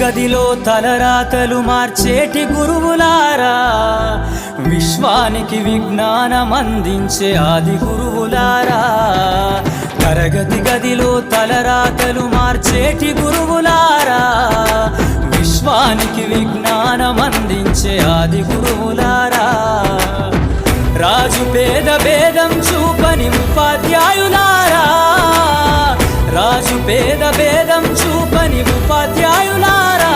గదిలో తలరాతలు మార్చేటి గురువులారా, విశ్వానికి విజ్ఞానం అందించే ఆది గురువులారా. తరగతి గదిలో తలరాతలు మార్చేటి గురువులారా, విశ్వానికి విజ్ఞానం అందించే ఆది గురువులారా. రాజు పేద భేదం చూపని ఉపాధ్యాయులారా, రాజు పేద భేదం చూపని ఉపాధ్యాయులారా.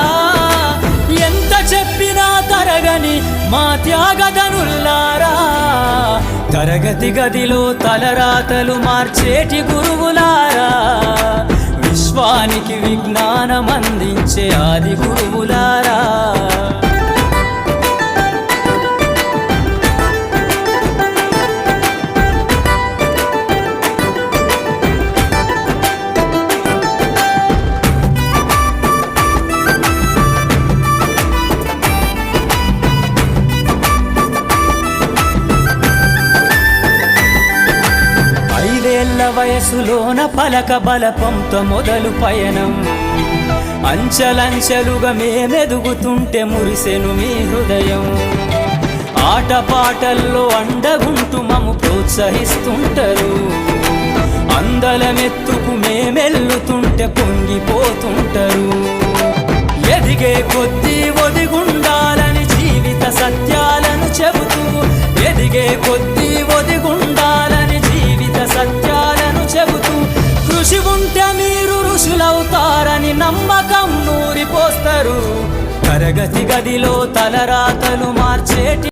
ఎంత చెప్పినా తరగని మా త్యాగధనుల్లారా, తరగతి గదిలో తలరాతలు మార్చేటి గురువులారా, విశ్వానికి విజ్ఞానం అందించే ఆది గురువులారా. వయసులోన పలక బలపంతో మొదలు పయనం, అంచలంచెలుగా మేమెదుగుతుంటే మురిసెను మీ హృదయం. ఆటపాటల్లో అండగుంటూ మము ప్రోత్సహిస్తుంటారు, అందలమెత్తుకు మేమెల్లుతుంటే పొంగిపోతుంటారు. ఎదిగే కొద్దీ ఒదిగుండాలని జీవిత సత్యాలను చెబుతూ, ఎదిగే కొద్దీ ఒదిగుండాలని జీవిత సత్యాలను చెబుతూ, కృషి ఉంటే మీరు ఋషులవుతారని నమ్మకం నూరిపోస్తారు. తరగతి గదిలో తలరాతలు మార్చేటి